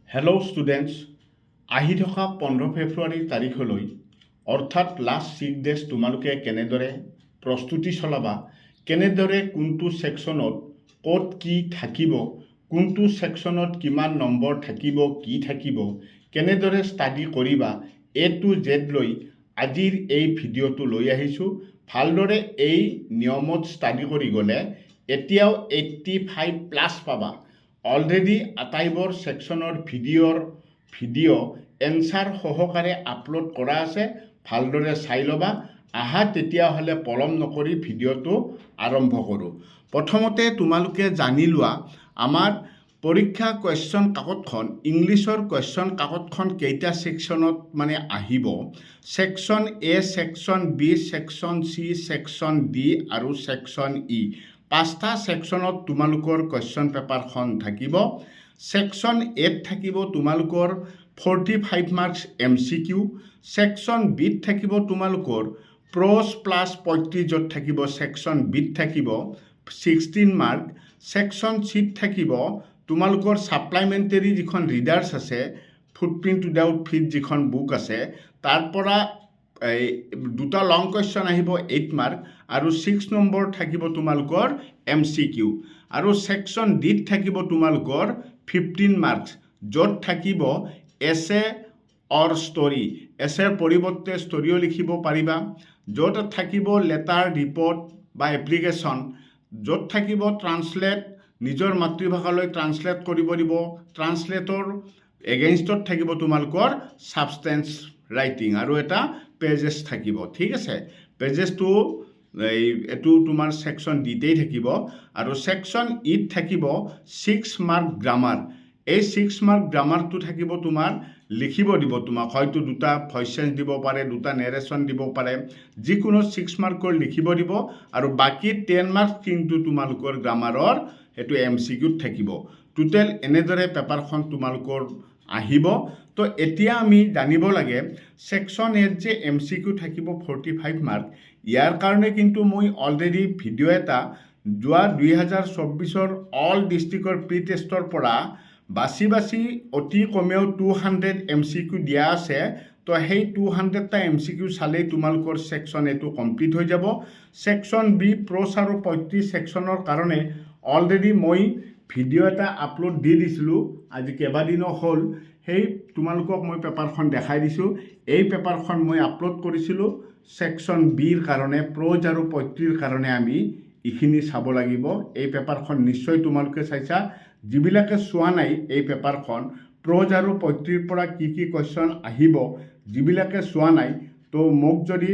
Hello' students, আহি থকা 15 ফেব্ৰুৱাৰী তাৰিখলৈ অৰ্থাৎ লাষ্ট 6 ডেজ তোমালোকে কেনেদৰে প্ৰস্তুতি চলাবা, কেনেদৰে কোনটো ছেকশ্যনত ক'ত কি থাকিব, কোনটো ছেকশ্যনত কিমান নম্বৰ থাকিব, কি থাকিব, কেনেদৰে ষ্টাডি কৰিবা, A to Z লৈ আজিৰ এই ভিডিঅ'টো লৈ আহিছোঁ। ভালদৰে এই নিয়মত ষ্টাডি কৰি গ'লে এতিয়াও 85+ পাবা। অলৰেডি আটাইবোৰ ছেকশ্যনৰ ভিডিঅ' এনচাৰ সহকাৰে আপলোড কৰা আছে, ভালদৰে চাই ল'বা। আহা তেতিয়াহ'লে পলম নকৰি ভিডিঅ'টো আৰম্ভ কৰোঁ। প্ৰথমতে তোমালোকে জানি লোৱা আমাৰ পৰীক্ষা কুৱেশ্যন কাকতখন, ইংলিছৰ কুৱেশ্যন কাকতখন কেইটা ছেকশ্যনত আহিব। Section A, section B, section C, section D আৰু ছেকশ্যন E। 5টা ছেকশ্যনত তোমালোকৰ কুৱেশ্যন পেপাৰখন থাকিব। ছেকশ্যন Aত থাকিব তোমালোকৰ 45 মাৰ্কছ MCQ। ছেকশ্যন Bত থাকিব তোমালোকৰ প্ৰ'জ প্লাছ 35 থাকিব। ছেকশ্যন Bত থাকিব 16 মাৰ্ক। ছেকশ্যন Cত থাকিব তোমালোকৰ ছাপ্লাইমেণ্টেৰী যিখন ৰিডাৰ্ছ আছে, ফুটপ্ৰিণ্ট উইদাউট ফিট যিখন বুক আছে, তাৰ পৰা দুটা লং কুৱেশ্যন আহিব 8 মাৰ্ক আৰু 6 নম্বৰ থাকিব তোমালোকৰ MCQ। আৰু ছেকশ্যন Dত থাকিব তোমালোকৰ 15 মাৰ্কছ, য'ত থাকিব এছে অৰ ষ্টৰি। এছেৰ পৰিৱৰ্তে ষ্টৰিও লিখিব পাৰিবা। য'ত থাকিব লেটাৰ, ৰিপৰ্ট বা এপ্লিকেশ্যন। য'ত থাকিব ট্ৰান্সলেট, নিজৰ মাতৃভাষালৈ ট্ৰান্সলেট কৰিব দিব। ট্ৰান্সলেটৰ এগেইনষ্টত থাকিব তোমালোকৰ ছাবষ্টেঞ্চ ৰাইটিং আৰু এটা পেজেছ থাকিব। ঠিক আছে, পেজেছটো এইটো তোমাৰ ছেকশ্যন Dতেই থাকিব। আৰু ছেকশ্যন Eত থাকিব 6 মাৰ্ক গ্ৰামাৰ। এই 6 মাৰ্ক গ্ৰামাৰটো থাকিব তোমাৰ লিখিব দিব তোমাক, হয়তো দুটা ভইচ চেঞ্জ দিব পাৰে, দুটা নেৰেশ্যন দিব পাৰে, যিকোনো 6 মাৰ্কৰ লিখিব দিব। আৰু বাকী 10 মাৰ্ক কিন্তু তোমালোকৰ গ্ৰামাৰৰ সেইটো MCQত থাকিব। টোটেল এনেদৰে পেপাৰখন তোমালোকৰ আহিব। তো এতিয়া আমি জানিব লাগে ছেকশ্যন Aত যে MCQ থাকিব 45 মাৰ্ক, ইয়াৰ কাৰণে কিন্তু মই অলৰেডি ভিডিঅ' এটা যোৱা 2024 অল ডিষ্ট্ৰিক্টৰ প্ৰি টেষ্টৰ পৰা বাছি অতি কমেও 200 MCQ দিয়া আছে। তো সেই 200টা MCQ চালেই তোমালোকৰ ছেকশ্যন Aটো কমপ্লিট হৈ যাব। ছেকশ্যন B প্ৰ'জ আৰু 35 ছেকশ্যনৰ কাৰণে অলৰেডি মই ভিডিঅ' এটা আপলোড দি দিছিলোঁ, আজি কেইবাদিনো হ'ল। সেই তোমালোকক মই পেপাৰখন দেখাই দিছোঁ। এই পেপাৰখন মই আপলোড কৰিছিলোঁ ছেকশ্যন Bৰ কাৰণে, প্ৰ'জ আৰু 35ৰ কাৰণে আমি এইখিনি চাব লাগিব। এই পেপাৰখন নিশ্চয় তোমালোকে চাইছা। যিবিলাকে চোৱা নাই এই পেপাৰখন, প্ৰ'জ আৰু 35ৰ পৰা কি কি কুৱেশ্যন আহিব, যিবিলাকে চোৱা নাই, তো মোক যদি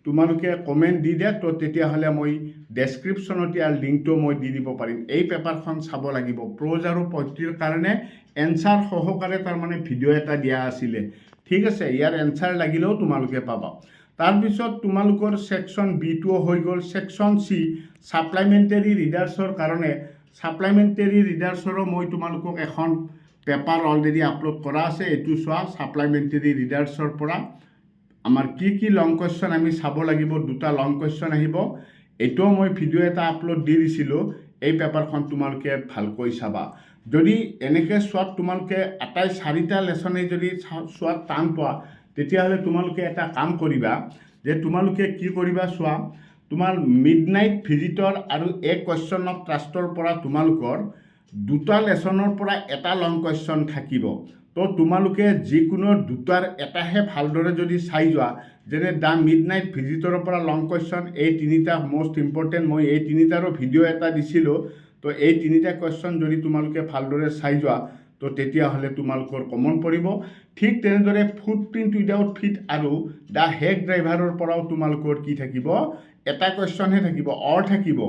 তোমালোকে কমেণ্ট দি দিয়ে, তো তেতিয়াহ'লে মই ডেছক্ৰিপশ্যনত ইয়াৰ লিংকটো মই দি দিব পাৰিম। এই পেপাৰখন চাব লাগিব। প্ৰ'জ আৰু 35ৰ কাৰণে এনচাৰ সহকাৰে তাৰমানে ভিডিঅ' এটা দিয়া আছিলে। ঠিক আছে, ইয়াৰ এনচাৰ লাগিলেও তোমালোকে পাবা। তাৰপিছত তোমালোকৰ ছেকশ্যন Bটো হৈ গ'ল। ছেকশ্যন C ছাপ্লাইমেণ্টেৰী ৰিডাৰ্ছৰ কাৰণে, ছাপ্লাইমেণ্টেৰী ৰিডাৰ্ছৰো মই তোমালোকক এখন পেপাৰ অলৰেডি আপলোড কৰা আছে। এইটো চোৱা, ছাপ্লাইমেণ্টেৰী ৰিডাৰ্ছৰ পৰা আমাৰ কি কি লং কুৱেশ্যন আমি চাব লাগিব। দুটা লং কুৱেশ্যন আহিব। এইটোও মই ভিডিঅ' এটা আপলোড দি দিছিলোঁ। এই পেপাৰখন তোমালোকে ভালকৈ চাবা। যদি এনেকৈ চোৱাত তোমালোকে আটাই 4টা লেচনেই যদি চোৱাত টান পোৱা, তেতিয়াহ'লে তোমালোকে এটা কাম কৰিবা, যে তোমালোকে কি কৰিবা চোৱা, তোমাৰ মিডনাইট ভিজিটৰ আৰু এ কুৱেশ্যন অফ ট্ৰাষ্টৰ পৰা তোমালোকৰ দুটা লেচনৰ পৰা এটা লং কুৱেশ্যন থাকিব। তো তোমালোকে যিকোনো দুটাৰ এটাহে ভালদৰে যদি চাই যোৱা, যেনে দ্য মিডনাইট ভিজিটৰৰ পৰা লং কুৱেশ্যন, এই তিনিটা মষ্ট ইম্পৰ্টেণ্ট, মই এই তিনিটাৰো ভিডিঅ' এটা দিছিলোঁ। তো এই তিনিটা কুৱেশ্যন যদি তোমালোকে ভালদৰে চাই যোৱা, তো তেতিয়াহ'লে তোমালোকৰ কমন পৰিব। ঠিক তেনেদৰে ফুটপ্ৰিণ্ট উইদাউট ফিট আৰু দ্য হেগ ড্ৰাইভাৰৰ পৰাও তোমালোকৰ কি থাকিব, এটা কুৱেশ্যনহে থাকিব, অৰ থাকিব।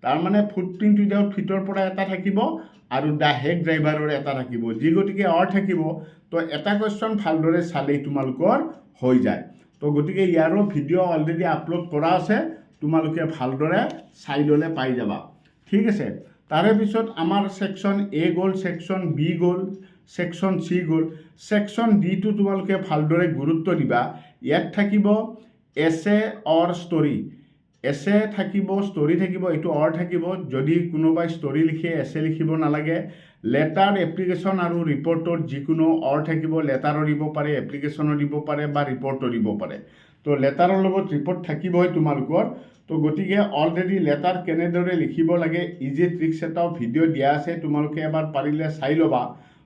তাৰমানে ফুটপ্ৰিণ্ট উইদাউট ফিটৰ পৰা এটা থাকিব আৰু দ্য হেগ ড্ৰাইভাৰৰ এটা থাকিব। যি গতিকে অৰ থাকিব, তো এটা কুৱেশ্যন ভালদৰে চালেই তোমালোকৰ হৈ যায়। তো গতিকে ইয়াৰো ভিডিঅ' অলৰেডি আপলোড কৰা আছে, তোমালোকে ভালদৰে চাই ল'লে পাই যাবা। ঠিক আছে, তাৰে পিছত আমাৰ ছেকশ্যন A গ'ল, ছেকশ্যন B গ'ল, ছেকশ্যন C গ'ল। ছেকশ্যন Dটো তোমালোকে ভালদৰে গুৰুত্ব দিবা। ইয়াত থাকিব এছে অৰ ষ্টৰি। এছে থাকিব, ষ্টৰি থাকিব, এইটো অৰ থাকিব। যদি কোনোবাই ষ্টৰি লিখে এছে লিখিব নালাগে। লেটাৰ, এপ্লিকেশ্যন আৰু ৰিপৰ্টৰ যিকোনো অৰ থাকিব। লেটাৰৰ দিব পাৰে, এপ্লিকেশ্যনৰ দিব পাৰে বা ৰিপৰ্টৰ দিব পাৰে। তো লেটাৰৰ লগত ৰিপৰ্ট থাকিবই তোমালোকৰ। তো গতিকে অলৰেডি লেটাৰ কেনেদৰে লিখিব লাগে ইজি ট্ৰিক্স এটাও ভিডিঅ' দিয়া আছে, তোমালোকে এবাৰ পাৰিলে চাই ল'বা।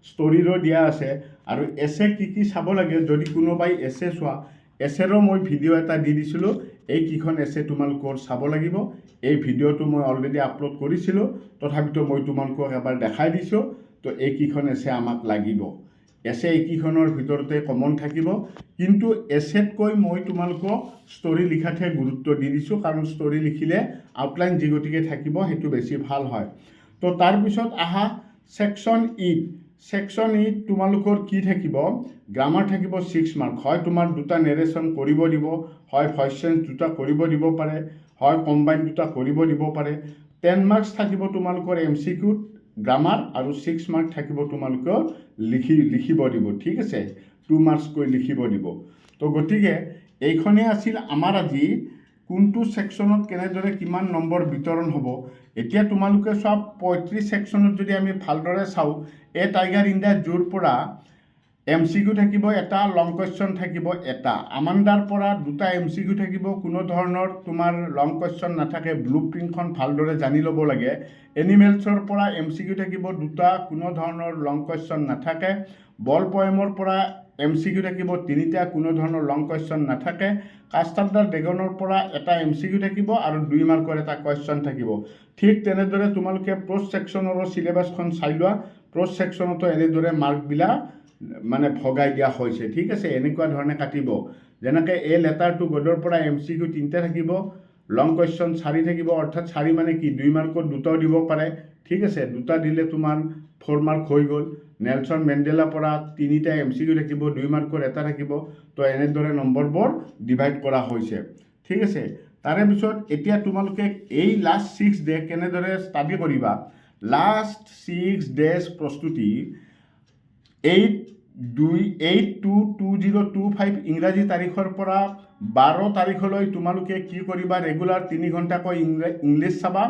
ষ্টৰিৰো দিয়া আছে। আৰু এছে কি চাব লাগে, যদি কোনোবাই এছে চোৱা, এছেৰো মই ভিডিঅ' এটা দি দিছিলোঁ। এইকেইখন এছে তোমালোকৰ চাব লাগিব। এই ভিডিঅ'টো মই অলৰেডি আপলোড কৰিছিলোঁ, তথাপিতো মই তোমালোকক এবাৰ দেখাই দিছোঁ। তো এইকেইখন এছে আমাক লাগিব। এছে এইকেইখনৰ ভিতৰতে কমন থাকিব, কিন্তু এছেতকৈ মই তোমালোকক ষ্টৰি লিখাতহে গুৰুত্ব দি দিছোঁ, কাৰণ ষ্টৰি লিখিলে আউটলাইন যি গতিকে থাকিব সেইটো বেছি ভাল হয়। তো তাৰপিছত আহা ছেকশ্যন ই। ছেকশ্যন ইত তোমালোকৰ কি থাকিব, গ্ৰামাৰ থাকিব 6 মাৰ্ক। হয় তোমাৰ দুটা নেৰেশ্যন কৰিব দিব, হয় ভইচ চেঞ্জ দুটা কৰিব দিব পাৰে, হয় কম্বাইন দুটা কৰিব দিব পাৰে। 10 মাৰ্কছ থাকিব তোমালোকৰ MCQত গ্ৰামাৰ, আৰু 6 মাৰ্ক থাকিব তোমালোকৰ লিখিব দিব। ঠিক আছে, 2 মাৰ্কছকৈ লিখিব দিব। তো গতিকে এইখনেই আছিল আমাৰ আজি কোনটো ছেকশ্যনত কেনেদৰে কিমান নম্বৰ বিতৰণ হ'ব। এতিয়া তোমালোকে চব 35 ছেকশ্যনত যদি আমি ভালদৰে চাওঁ, এ টাইগাৰ ইন দ্য জুৰ পৰা MCQ থাকিব এটা, লং কুৱেশ্যন থাকিব এটা। আমাণ্ডাৰ পৰা দুটা MCQ থাকিব, কোনো ধৰণৰ তোমাৰ লং কুৱেশ্যন নাথাকে। ব্লু প্ৰিণ্টখন ভালদৰে জানি ল'ব লাগে। এনিমেলছৰ পৰা MCQ থাকিব দুটা, কোনো ধৰণৰ লং কুৱেশ্যন নাথাকে। বল পয়েমৰ পৰা MCQ থাকিব তিনিটা, কোনো ধৰণৰ লং কুৱেশ্যন নাথাকে। কাষ্টাৰ দ্য ড্ৰেগনৰ পৰা এটা MCQ থাকিব আৰু 2 মাৰ্কৰ এটা কুৱেশ্যন থাকিব। ঠিক তেনেদৰে তোমালোকে প্ৰ'জ ছেকশ্যনৰো চিলেবাছখন চাই লোৱা। প্ৰ'জ ছেকশ্যনতো এনেদৰে মাৰ্কবিলাক মানে ভগাই দিয়া হৈছে। ঠিক আছে, এনেকুৱা ধৰণে কাটিব। যেনেকৈ এই লেটাৰটো গডৰ পৰা MCQ 3টা থাকিব, লং কুৱেশ্যন 4 থাকিব, অৰ্থাৎ 4 মানে কি 2 মাৰ্কত দুটাও দিব পাৰে। ঠিক আছে, দুটা দিলে তোমাৰ 4 মাৰ্ক হৈ গ'ল। নেলছন মেণ্ডেলাৰ পৰা 3টা MCQ থাকিব, 2 মাৰ্কৰ এটা থাকিব। তো এনেদৰে নম্বৰবোৰ ডিভাইড কৰা হৈছে। ঠিক আছে, তাৰে পিছত এতিয়া তোমালোকে এই লাষ্ট 6 ডে কেনেদৰে ষ্টাডি কৰিবা। লাষ্ট 6 ডেজ প্ৰস্তুতি 8/2/2025 ইংৰাজী তাৰিখৰ পৰা 12 তাৰিখলৈ তোমালোকে কি কৰিবা, ৰেগুলাৰ 3 ঘণ্টাকৈ ইংলিছ চাবা,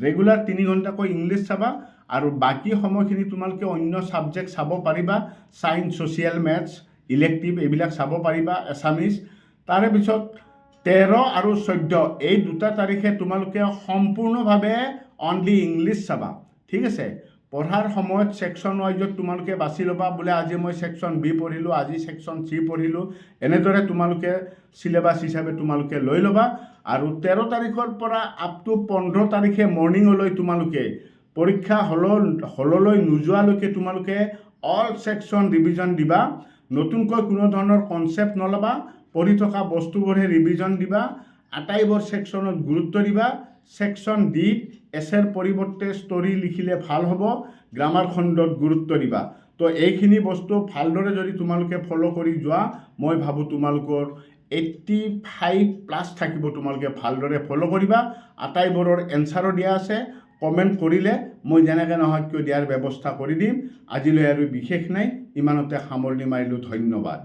ৰেগুলাৰ 3 ঘণ্টাকৈ ইংলিছ চাবা, আৰু বাকী সময়খিনি তোমালোকে অন্য ছাবজেক্ট চাব পাৰিবা। ছায়েন্স, ছ'চিয়েল, মেথছ, ইলেক্টিভ এইবিলাক চাব পাৰিবা, এছামিজ। তাৰে পিছত 13 আৰু 14 এই দুটা তাৰিখে তোমালোকে সম্পূৰ্ণভাৱে অনলি ইংলিছ চাবা। ঠিক আছে, পঢ়াৰ সময়ত ছেকশ্যন ৱাইজত তোমালোকে বাছি ল'বা, বোলে আজি মই ছেকশ্যন বি পঢ়িলোঁ, আজি ছেকশ্যন চি পঢ়িলোঁ। এনেদৰে তোমালোকে চিলেবাছ হিচাপে তোমালোকে লৈ ল'বা। আৰু 13 তাৰিখৰ পৰা আপ টু 15 তাৰিখে মৰ্ণিঙলৈ তোমালোকে পৰীক্ষা হললৈ নোযোৱালৈকে তোমালোকে অল ছেকশ্যন ৰিভিজন দিবা। নতুনকৈ কোনো ধৰণৰ কনচেপ্ট নল'বা, পঢ়ি থকা বস্তুবোৰহে ৰিভিজন দিবা। আটাইবোৰ ছেকশ্যনত গুৰুত্ব দিবা। ছেকশ্যন ডিত এছেৰ পৰিৱৰ্তে ষ্টৰি লিখিলে ভাল হ'ব। গ্ৰামাৰ খণ্ডত গুৰুত্ব দিবা। তো এইখিনি বস্তু ভালদৰে যদি তোমালোকে ফ'ল' কৰি যোৱা, মই ভাবোঁ তোমালোকৰ 85+ থাকিব। তোমালোকে ভালদৰে ফ'ল' কৰিবা। আটাইবোৰৰ এনচাৰো দিয়া আছে। কমেণ্ট কৰিলে মই যেনেকৈ নহয় কিয় দিয়াৰ ব্যৱস্থা কৰি দিম। আজিলৈ আৰু বিশেষ নাই, ইমানতে সামৰণি মাৰিলোঁ। ধন্যবাদ।